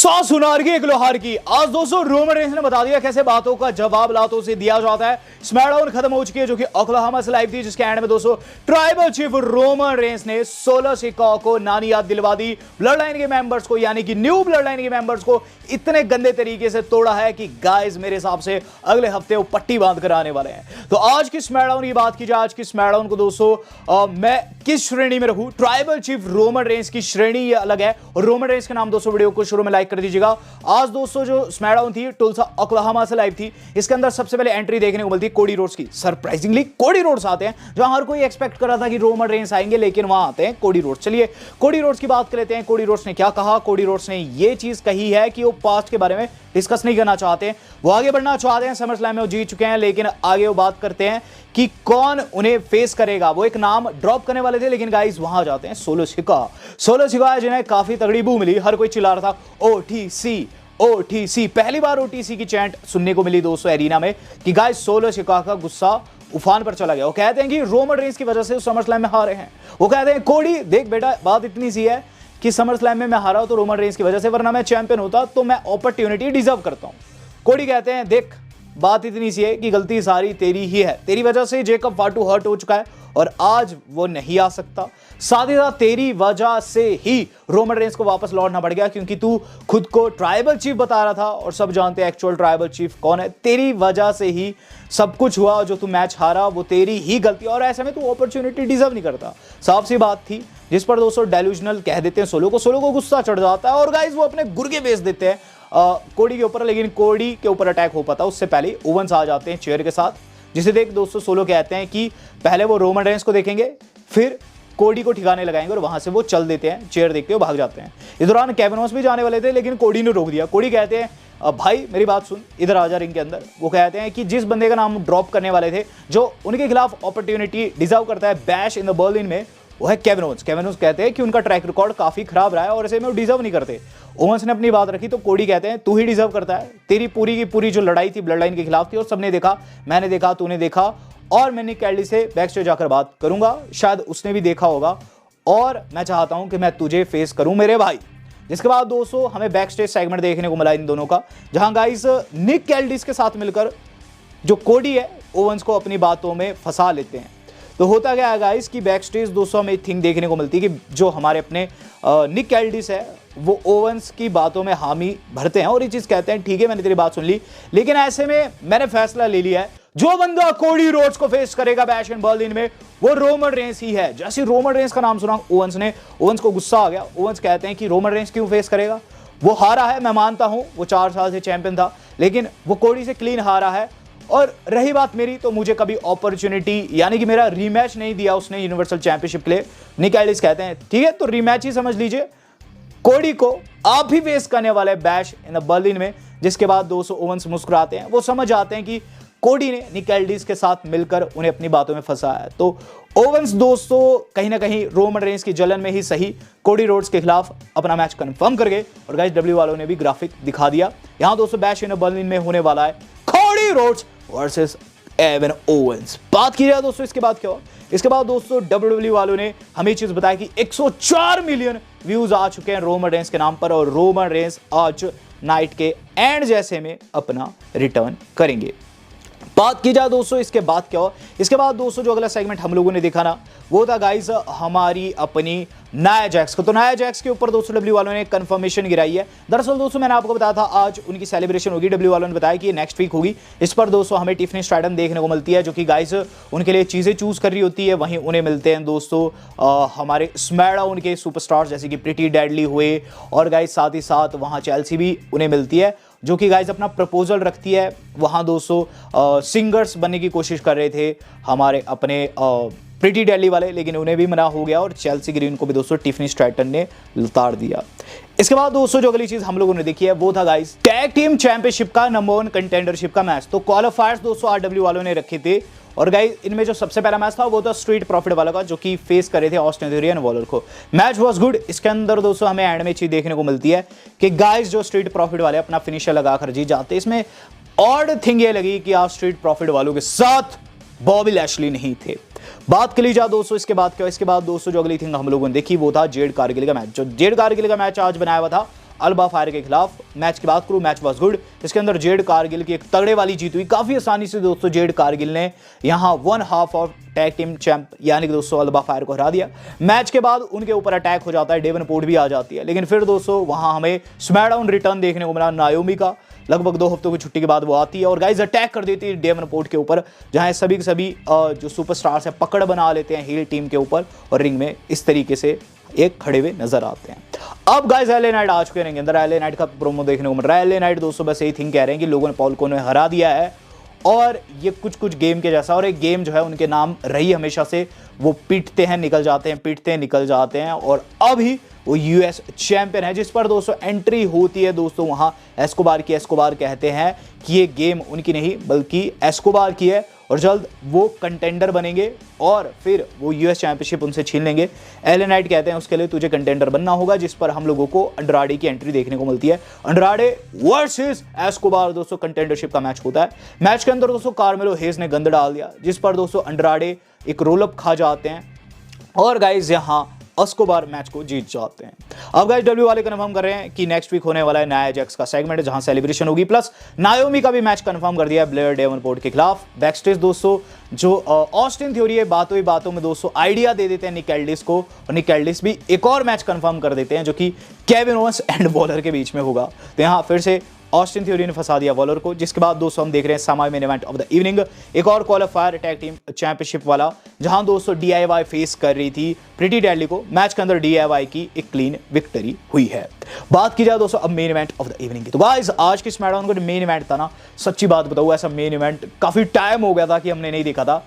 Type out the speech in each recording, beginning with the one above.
100 सुनार की 1 लोहार की। आज दोस्तों रोमन रेंस ने बता दिया कैसे बातों का जवाब लातों से दिया जाता है। स्मैकडाउन खत्म हो चुकी है जो कि ओक्लाहोमा से लाइव थी, जिसके एंड में दोस्तों ट्राइबल चीफ रोमन रेंस ने 16 सिक्का को नानी याद दिलवा दी। ब्लड लाइन के मेंबर्स को, यानी कि न्यू ब्लड लाइन के मेंबर्स को इतने गंदे तरीके से तोड़ा है कि गाइस मेरे हिसाब से अगले हफ्ते वो पट्टी बांध कर आने वाले हैं। तो आज की स्मैकडाउन की बात की जाए, आज की स्मैकडाउन को दोस्तों मैं किस श्रेणी में रखूं? ट्राइबल चीफ रोमन रेंस की श्रेणी ये अलग है और रोमन रेंस के नाम दोस्तों वीडियो को शुरू में लाइक कर दीजिएगा। आज दोस्तों जो स्मैकडाउन थी टुल्सा ओक्लाहोमा से लाइव थी, इसके अंदर सबसे पहले एंट्री देखने को मिलती है कोडी रोड्स की। सरप्राइजिंगली कोडी रोड्स आते हैं, जहां हर कोई एक्सपेक्ट कर रहा था कि रोमन रेंस आएंगे, लेकिन वहां आते हैं कोडी रोड्स। चलिए कोडी रोड्स की बात कर लेते हैं। कोडी रोड्स ने क्या कहा? कोडी रोड्स ने ये चीज कही है कि वो पास्ट के बारे में डिस्कस नहीं करना चाहते हैं, वो आगे बढ़ना चाहते हैं। समरस्लैम में वो जीत चुके हैं, लेकिन आगे वो बात करते हैं कि कौन उन्हें फेस करेगा। वो एक नाम ड्रॉप करने वाले थे, लेकिन गाइस वहां जाते हैं सोलो सिक्का। सोलो सिक्का जिन्हें काफी तगड़ी बू मिली, हर कोई चिल्ला रहा था ओटीसी ओटीसी। पहली बार ओटीसी की चैंट सुनने को मिली दोस्तों एरिना में कि गाइस सोलो सिक्का का गुस्सा उफान पर चला गया। वो कहते हैं कि रोमन रेंस की वजह से समरस्लैम में हारे हैं। वो कहते हैं कोडी देख बेटा, बात इतनी सी है कि समरस्लैम में मैं हारा हूं तो रोमन रेंस की वजह से, वरना मैं चैंपियन होता तो मैं अपॉर्चुनिटी डिजर्व करता हूं। कोडी कहते हैं देख बात इतनी सी है कि गलती सारी तेरी ही है, तेरी वजह से जेकब फाटू हर्ट हो चुका है और आज वो नहीं आ सकता। साथ ही साथ तेरी वजह से ही रोमन रेंस को वापस लौटना पड़ गया, क्योंकि तू खुद को ट्राइबल चीफ बता रहा था और सब जानते हैं एक्चुअल ट्राइबल चीफ कौन है। तेरी वजह से ही सब कुछ हुआ, जो तू मैच हारा वो तेरी ही गलती, और ऐसे में तू अपॉर्चुनिटी डिजर्व नहीं करता। साफ सी बात थी, जिस पर दोस्तों डेल्यूजनल कह देते हैं सोलो को गुस्सा चढ़ जाता है और गाइस वो अपने गुर्गे बेच देते हैं कोडी के ऊपर। लेकिन कोडी के ऊपर अटैक हो पाता उससे पहले ओवेंस आ जाते हैं चेयर के साथ, जिसे देख दोस्तों सोलो कहते हैं कि पहले वो रोमन रेंस को देखेंगे, फिर कोडी को ठिकाने लगाएंगे, और वहां से वो चल देते हैं। चेयर देख के वो भाग जाते हैं। इस दौरान केविन ओवेंस भी जाने वाले थे, लेकिन कोडी ने रोक दिया। कोडी कहते हैं भाई मेरी बात सुन, इधर आ जा रिंग के अंदर। वो कहते हैं कि जिस बंदे का नाम ड्रॉप करने वाले थे, जो उनके खिलाफ अपॉर्चुनिटी डिजर्व करता है बैश इन द बर्लिन में, वो है केविन ओवेंस। केविन ओवेंस कहते हैं कि उनका ट्रैक रिकॉर्ड काफी खराब रहा है और ऐसे में वो डिजर्व नहीं करते। ओवेंस ने अपनी बात रखी तो कोडी कहते हैं तू ही डिजर्व करता है। तेरी पूरी की पूरी जो लड़ाई थी ब्लड लाइन के खिलाफ थी, और सबने देखा, मैंने देखा, तूने देखा, और मैं निक कैल्डी से बैक स्टेज जाकर बात करूंगा, शायद उसने भी देखा होगा, और मैं चाहता हूं कि मैं तुझे फेस करूं मेरे भाई। जिसके बाद दोस्तों हमें बैक स्टेज सेगमेंट देखने को मिला इन दोनों का, जहां गाइस निक कैल्डिस के साथ मिलकर जो कोडी है ओवेंस को अपनी बातों में फंसा लेते हैं। तो होता क्या है गाइस कि बैक स्टेज दोस्तों हमें थिंग देखने को मिलती है कि जो हमारे अपने निक कैल्डिस है वो ओवेंस की बातों में हामी भरते हैं और ये चीज कहते हैं ठीक है मैंने तेरी बात सुन ली, लेकिन ऐसे में मैंने फैसला ले लिया है, जो बंदा कोडी रोड्स को फेस करेगा बैश इन बर्लिन में वो रोमन रेंस ही है। जैसे रोमन रेंस का नाम सुना ओवेंस को गुस्सा आ गया। ओवेंस कहते हैं कि रोमन रेंस क्यों फेस करेगा? वो हारा है, मैं मानता हूं वो 4 साल से चैंपियन था, लेकिन वो कोडी से क्लीन हारा है। और रही बात मेरी, तो मुझे कभी अपॉर्चुनिटी यानी कि मेरा रीमैच नहीं दिया उसने यूनिवर्सल चैंपियनशिप के लिए। निक कैल्डिस कहते हैं ठीक है तो रीमैच ही समझ लीजिए, कोडी को आप भी फेस करने वाले बैश इन द बर्लिन में। जिसके बाद दोस्तों ओवेंस मुस्कुराते हैं, वो समझ आते हैं कि कोडी ने निक कैल्डिस के साथ मिलकर उन्हें अपनी बातों में फंसाया है। तो ओवेंस दोस्तों कहीं ना कहीं रोमन रेंस की जलन में ही सही कोडी रोड्स के खिलाफ अपना मैच कंफर्म कर गए, और गाइस डब्ल्यू वालों ने भी ग्राफिक दिखा दिया। यहां दोस्तों बैश इन द बर्लिन में होने वाला है Cody Rhodes versus Kevin Owens. बात की जाए दोस्तों इसके बाद क्या हुआ? इसके बाद दोस्तों डब्ल्यूडब्ल्यू वालों ने हमें चीज बताया कि 104 मिलियन व्यूज आ चुके हैं रोमन रेंस के नाम पर, और रोमन रेंस आज नाइट के एंड जैसे में अपना रिटर्न करेंगे। बात की जाए दोस्तों इसके बाद क्या हुआ? इसके बाद दोस्तों जो अगला सेगमेंट हम लोगों ने देखा ना, वो था गाइस हमारी अपनी नाया जैक्स को। तो नाया जैक्स के ऊपर दोस्तों डब्ल्यू वालों ने कंफर्मेशन गिराई है। दरअसल दोस्तों मैंने आपको बताया था आज उनकी सेलिब्रेशन होगी, डब्ल्यू वालों ने बताया कि ये नेक्स्ट वीक होगी। इस पर दोस्तों हमें टिफनी स्ट्रैटन देखने को मिलती है, जो कि गाइस उनके लिए चीजें चूज कर रही होती है। वहीं उन्हें मिलते हैं दोस्तों हमारे स्मैकडाउन के सुपरस्टार्स जैसे कि प्रीटी डेडली हुए, और गाइस साथ ही साथ वहां चेल्सी भी उन्हें मिलती है, जो कि गाइस अपना प्रपोजल रखती है। वहां दोस्तों सिंगर्स बनने की कोशिश कर रहे थे हमारे अपने प्रीटी डेडली वाले, लेकिन उन्हें भी मना हो गया, और चेल्सी ग्रीन को भी दोस्तों टिफनी स्ट्रैटन ने उतार दिया। इसके बाद दोस्तों जो अगली चीज हम लोगों ने देखी है वो था गाइस टैग टीम चैंपियनशिप का नंबर 1 कंटेंडरशिप का मैच। तो क्वालिफायर्स दोस्तों आरडब्ल्यू वालों ने रखे थे, और गाइस इनमें जो सबसे पहला मैच था वो था स्ट्रीट प्रॉफिट वाला का, जो कि फेस करे थे ऑस्टिन थियोरी एंड वॉलर को। Match was good. इसके अंदर दोस्तों हमें एंड में चीज देखने को मिलती है कि गाइस जो स्ट्रीट प्रॉफिट वाले अपना फिनिशर लगाकर जीत जाते। इसमें ऑड थिंग ये लगी कि आज स्ट्रीट प्रॉफिट वालों के साथ बॉबी लैशली नहीं थे। बात कर ली जाए दोस्तों इसके बाद क्या? इसके बाद दोस्तों जो अगली थिंग हम लोगों ने देखी वो था जेड कारगिल का मैच। जो जेड कारगिल का मैच आज बनाया हुआ था अल्बा फायर के खिलाफ। मैच की बात करूं, मैच वाज गुड। इसके अंदर जेड कारगिल की एक तगड़े वाली जीत हुई काफी आसानी से दोस्तों। जेड कारगिल ने यहां 1/2 ऑफ टैग टीम चैंप यानी कि दोस्तों अल्बा फायर को हरा दिया। मैच के बाद उनके ऊपर अटैक हो जाता है, डेवनपोर्ट भी आ जाती है, लेकिन फिर दोस्तों वहां हमें स्मैकडाउन रिटर्न देखने को मिला नायोमी का। लगभग 2 हफ्तों की छुट्टी के बाद वो आती है और गाइज अटैक कर देती है डेवनपोर्ट के ऊपर, जहां सभी के सभी जो सुपरस्टार्स हैं पकड़ बना लेते हैं हील टीम के ऊपर और रिंग में इस तरीके से एक खड़े हुए नजर आते हैं। अब गाइस एलए नाइट आ चुके हैं रिंग के अंदर। एलए नाइट का प्रोमो देखने को मिल रहा है। एलए नाइट दोस्तों बस यही थिंग कह रहे हैं कि लोगों ने पॉल को हरा दिया है और ये कुछ गेम के जैसा, और एक गेम जो है उनके नाम रही हमेशा से, वो पीटते हैं निकल जाते हैं, पीटते हैं निकल जाते हैं, और अभी वो यूएस चैंपियन है जिस पर दोस्तों एंट्री होती है दोस्तों वहां एस्कोबार की। एस्कोबार कहते हैं कि ये गेम उनकी नहीं बल्कि एस्कोबार की है और जल्द वो कंटेंडर बनेंगे और फिर वो यूएस चैंपियनशिप उनसे छीन लेंगे। एलए नाइट कहते हैं उसके लिए तुझे कंटेंडर बनना होगा, जिस पर हम लोगों को अंड्राडे की एंट्री देखने को मिलती है। अंड्राडे वर्सेस एस्कोबार दोस्तों कंटेंडरशिप का मैच होता है। मैच के अंदर दोस्तों कार्मेलो हेज ने गंद डाल दिया, जिस पर दोस्तों अंड्राडे एक रोलअप खा जाते हैं और गाइज यहां एस्कोबार मैच को जीत जाते हैं। अब गाइस डब्ल्यू वाले कंफर्म कर रहे हैं कि नेक्स्ट वीक होने वाला है नाया जैक्स का सेगमेंट जहां सेलिब्रेशन होगी, प्लस नायोमी का भी मैच कंफर्म कर दिया है ब्लेयर डेवनपोर्ट के खिलाफ। बैकस्टेज दोस्तों जो ऑस्टिन थ्योरी है बातों ही बातों में दोस्तों आइडिया दे देते हैं निक एल्डिस को, और निक एल्डिस भी एक और मैच कंफर्म कर देते हैं जो कि केविन ओवेंस एंड वॉलर के बीच में होगा। तो यहां फिर से ऑस्टिन थ्योरी ने फंसा दिया वॉलर को, जिसके बाद दोस्तों हम देख रहे हैं semi main event of the evening, एक और क्वालिफायर टैग टीम चैंपियनशिप वाला, जहां दोस्तों डीआईवाई फेस कर रही थी प्रीटी डेडली को। मैच के अंदर डीआईवाई की एक क्लीन विक्ट्री हुई है। बात की जाए दोस्तों अब main event of the evening की, तो गाइस आज के स्मैकडाउन का मेन इवेंट था ना, सच्ची बात बताऊं ऐसा मेन इवेंट काफी टाइम हो गया था कि हमने नहीं देखा था,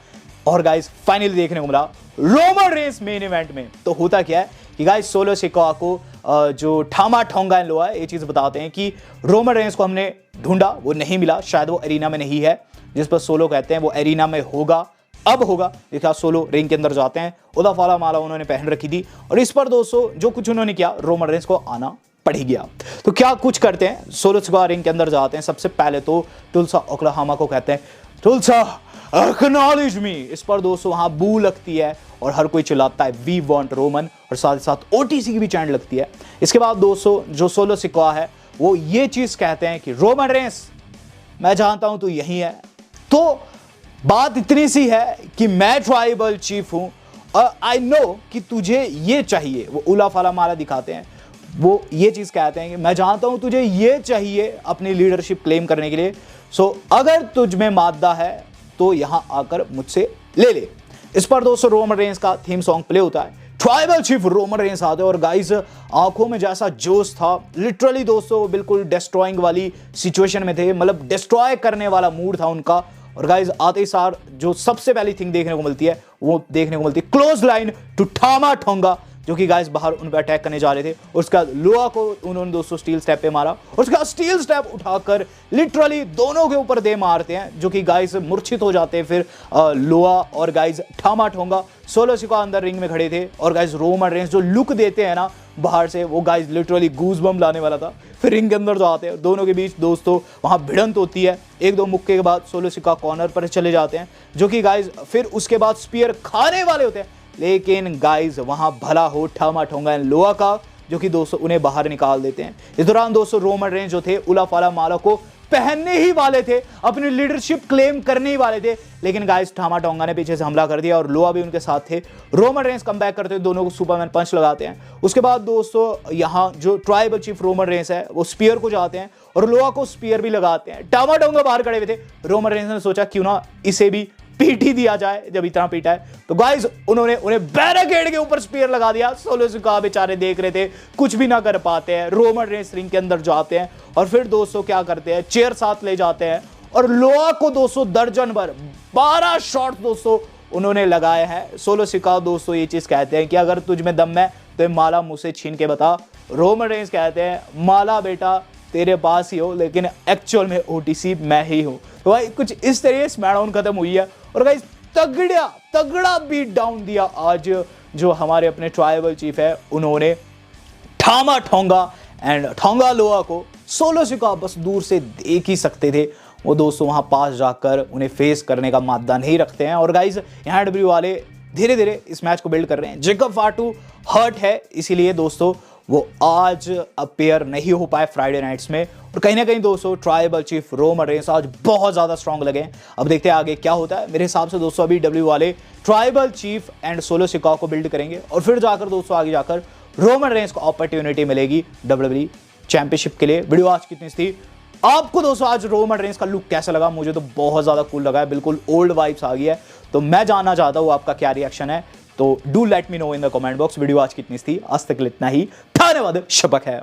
और गाइस फाइनली देखने को मिला रोमन रेंस मेन इवेंट में। तो होता क्या है कि गाइस सोलो सिकोआ को जो ठामा ठोंगा इन लोआ ये चीज बताते हैं कि रोमन रेंस को हमने ढूंढा, वो नहीं मिला, शायद वो एरिना में नहीं है, जिस पर सोलो कहते हैं वो एरिना में होगा, अब होगा। देखा सोलो रिंग के अंदर जाते हैं, उदाफाला माला उन्होंने पहन रखी थी और इस पर दोस्तों जो कुछ उन्होंने किया रोमन रेंस को आना पड़ गया। तो क्या कुछ करते हैं, सोलो सिकोआ रिंग के अंदर जाते हैं। सबसे पहले तो टुल्सा ओक्लाहोमा को कहते हैं टुल्सा एक्नॉलेज मी, इस पर दोस्तों वहां बू लगती है और हर कोई चिल्लाता है वी वांट रोमन, और साथ ही साथ ओटीसी की भी चैंट लगती है। इसके बाद दोस्तों जो सोलो सिकोआ है वो ये चीज कहते हैं कि रोमन रेंस मैं जानता हूं तू यही है, तो बात इतनी सी है कि मैं ट्राइबल चीफ हूं और आई नो कि तुझे ये चाहिए। वो उला फाला माला दिखाते हैं, वो ये चीज कहते हैं कि मैं जानता हूं तुझे ये चाहिए अपनी लीडरशिप क्लेम करने के लिए, सो अगर तुझ में मादा है तो यहां आकर मुझसे ले ले। इस पर दोस्तों रोमन रेंस का थीम सॉन्ग प्ले होता है, ट्राइबल चीफ रोमन रेंस आते हैं और गाइस आंखों में जैसा जोश था, लिटरली दोस्तों बिल्कुल डिस्ट्रॉइंग वाली सिचुएशन में थे, मतलब डिस्ट्रॉय करने वाला मूड था उनका। और गाइस आते ही सार जो सबसे पहली थिंग देखने को मिलती है वो देखने को मिलती है क्लोज लाइन टू ठामा ठोंगा, जो कि गाइस बाहर उन पर अटैक करने जा रहे थे। और उसका लोआ को उन्होंने दोस्तों स्टील स्टेप पे मारा और उसका स्टील स्टेप उठाकर लिटरली दोनों के ऊपर दे मारते हैं, जो कि गाइस मूर्छित हो जाते हैं। फिर लोआ और गाइस ठामा ठोंगा सोलो सिकोआ अंदर रिंग में खड़े थे और गाइस रोमन रेंस जो लुक देते हैं ना बाहर से, वो गाइस लिटरली गूज बम लाने वाला था। फिर रिंग के अंदर जाते हैं, दोनों के बीच दोस्तों वहां भिड़ंत होती है। एक दो मुक्के के बाद सोलो सिकोआ कॉर्नर पर चले जाते हैं, जो कि गाइस फिर उसके बाद स्पीयर खाने वाले होते हैं, लेकिन गाइस वहां भला हो ठामा ठोंगा एंड लोआ का, जो कि दोस्तों उन्हें बाहर निकाल देते हैं। इस दौरान दोस्तों रोमन रेंस जो थे उला फाला माला को पहनने ही वाले थे, अपनी लीडरशिप क्लेम करने ही वाले थे, लेकिन गाइस ठामा ठोंगा ने पीछे से हमला कर दिया और लोआ भी उनके साथ थे। रोमन रेंस कम बैक करते हुए दोनों को सुपरमैन पंच लगाते हैं। उसके बाद दोस्तों यहां जो ट्राइबल चीफ रोमन रेंस है वो स्पीयर को जाते हैं और लोआ को स्पीयर भी लगाते हैं। ठामा ठोंगा बाहर खड़े हुए थे, रोमन रेंस ने सोचा क्यों ना इसे भी पीट ही दिया जाए, जब इतना पीटा है तो गाइस उन्होंने उन्हें बैरिकेड के ऊपर स्पीयर लगा दिया। सोलो सिकोआ बेचारे देख रहे थे, कुछ भी ना कर पाते हैं। रोमन रेंस रिंग के अंदर जाते हैं और फिर दोस्तों क्या करते हैं, चेयर साथ ले जाते हैं और लोआ को दोस्तों दर्जन भर 12 शॉट दोस्तों उन्होंने लगाए हैं। सोलो सिकोआ दोस्तों ये चीज कहते हैं कि अगर तुझ में दम है तो माला मुझसे छीन के बता। रोमन रेंस कहते हैं माला बेटा तेरे पास ही हो, लेकिन एक्चुअल में ओटीसी मैं ही हूं। तो भाई कुछ इस तरीके स्मैकडाउन खत्म हुई है और गाइस तगड़ा बीट डाउन दिया आज जो हमारे अपने ट्राइबल चीफ है उन्होंने ठामा ठोंगा एंड ठोंगा लोआ को। सोलो सिकोआ बस दूर से देख ही सकते थे, वो दोस्तों वहां पास जाकर उन्हें फेस करने का मादा नहीं रखते हैं। और गाइस यहाँ डब्ल्यू वाले धीरे धीरे इस मैच को बिल्ड कर रहे हैं। जेकब फाटू हर्ट है, इसीलिए दोस्तों वो आज अपेयर नहीं हो पाए फ्राइडे नाइट्स में। और कहीं ना कहीं दोस्तों ट्राइबल चीफ रोमन रेंस आज बहुत ज़्यादा स्ट्रांग लगे हैं। अब देखते हैं आगे क्या होता है। मेरे हिसाब से दोस्तों अभी डब्ल्यू वाले tribal cheap and solo Chicago को बिल्ड करेंगे और फिर जाकर दोस्तों आगे जाकर रोमन रेंस को अपॉर्चुनिटी मिलेगी डब्ल्यूडब्ल्यूई चैंपियनशिप के लिए। वीडियो आज कितनी थी, आपको दोस्तों आज रोमन रेंस का लुक कैसा लगा? मुझे तो बहुत ज़्यादा कूल लगा है, बिल्कुल ओल्ड वाइब्स आ गई है। तो मैं जानना चाहता हूँ आपका क्या रिएक्शन है, तो do let me know in the comment box. Video आज कितनी थी, आज तक इतना ही, धन्यवाद, शबक है।